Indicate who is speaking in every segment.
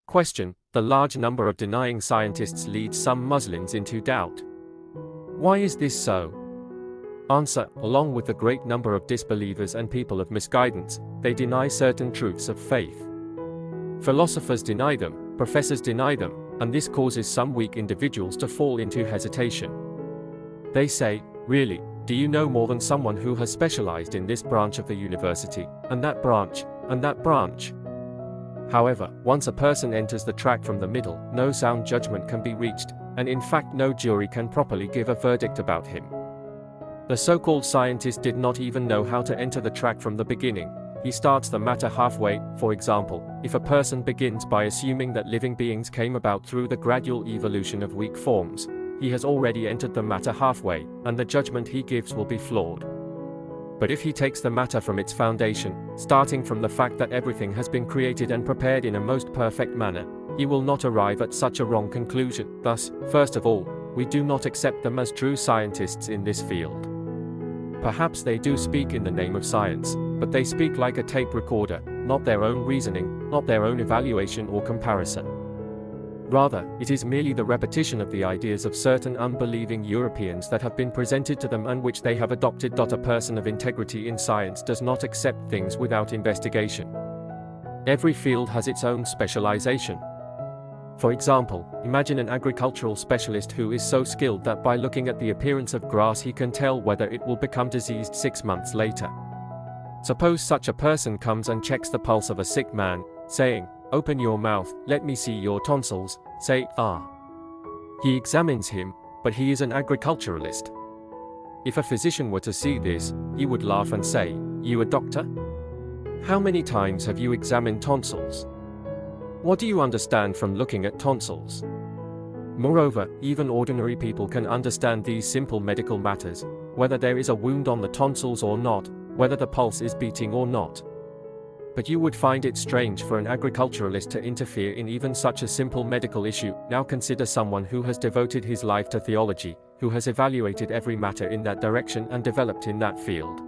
Speaker 1: Question: the large number of denying scientists leads some Muslims into doubt. Why is this so? Answer: along with the great number of disbelievers and people of misguidance, they deny certain truths of faith. Philosophers deny them, professors deny them, and this causes some weak individuals to fall into hesitation. They say, "Really, do you know more than someone who has specialized in this branch of the university, and that branch, and that branch?" However, once a person enters the track from the middle, no sound judgment can be reached, and in fact no jury can properly give a verdict about him. The so-called scientist did not even know how to enter the track from the beginning. He starts the matter halfway. For example, if a person begins by assuming that living beings came about through the gradual evolution of weak forms, he has already entered the matter halfway, and the judgment he gives will be flawed. But if he takes the matter from its foundation, starting from the fact that everything has been created and prepared in a most perfect manner, he will not arrive at such a wrong conclusion. Thus, first of all, we do not accept them as true scientists in this field. Perhaps they do speak in the name of science, but they speak like a tape recorder, not their own reasoning, not their own evaluation or comparison. Rather, it is merely the repetition of the ideas of certain unbelieving Europeans that have been presented to them and which they have adopted. A person of integrity in science does not accept things without investigation. Every field has its own specialization. For example, imagine an agricultural specialist who is so skilled that by looking at the appearance of grass he can tell whether it will become diseased 6 months later. Suppose such a person comes and checks the pulse of a sick man, saying, "Open your mouth, let me see your tonsils," say, "Ah." He examines him, but he is an agriculturalist. If a physician were to see this, he would laugh and say, "You a doctor? How many times have you examined tonsils? What do you understand from looking at tonsils?" Moreover, even ordinary people can understand these simple medical matters, whether there is a wound on the tonsils or not, whether the pulse is beating or not. But you would find it strange for an agriculturalist to interfere in even such a simple medical issue. Now consider someone who has devoted his life to theology, who has evaluated every matter in that direction and developed in that field.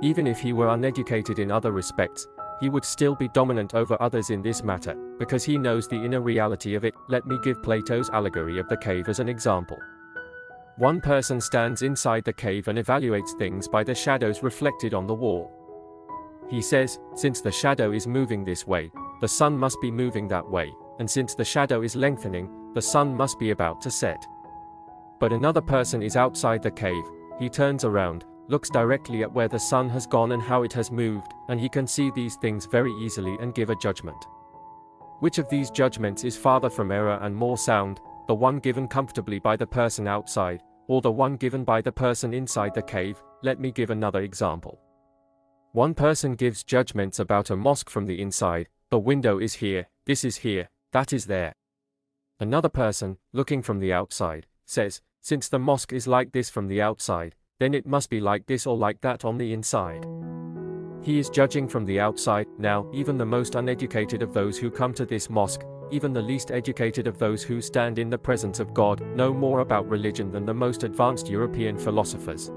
Speaker 1: Even if he were uneducated in other respects, he would still be dominant over others in this matter, because he knows the inner reality of it. Let me give Plato's allegory of the cave as an example. One person stands inside the cave and evaluates things by the shadows reflected on the wall. He says, since the shadow is moving this way, the sun must be moving that way, and since the shadow is lengthening, the sun must be about to set. But another person is outside the cave. He turns around, looks directly at where the sun has gone and how it has moved, and he can see these things very easily and give a judgment. Which of these judgments is farther from error and more sound, the one given comfortably by the person outside, or the one given by the person inside the cave? Let me give another example. One person gives judgments about a mosque from the inside. The window is here, this is here, that is there. Another person, looking from the outside, says, since the mosque is like this from the outside, then it must be like this or like that on the inside. He is judging from the outside. Now, even the most uneducated of those who come to this mosque, even the least educated of those who stand in the presence of God, know more about religion than the most advanced European philosophers.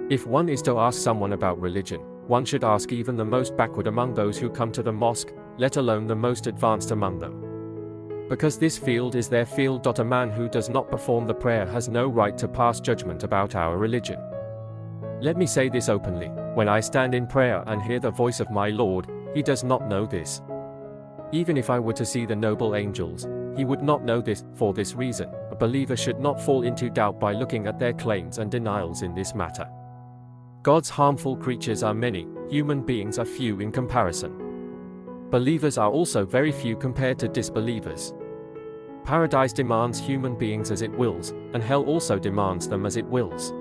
Speaker 1: If one is to ask someone about religion, one should ask even the most backward among those who come to the mosque, let alone the most advanced among them. Because this field is their field. A man who does not perform the prayer has no right to pass judgment about our religion. Let me say this openly, when I stand in prayer and hear the voice of my Lord, he does not know this. Even if I were to see the noble angels, he would not know this. For this reason, a believer should not fall into doubt by looking at their claims and denials in this matter. God's harmful creatures are many, human beings are few in comparison. Believers are also very few compared to disbelievers. Paradise demands human beings as it wills, and hell also demands them as it wills.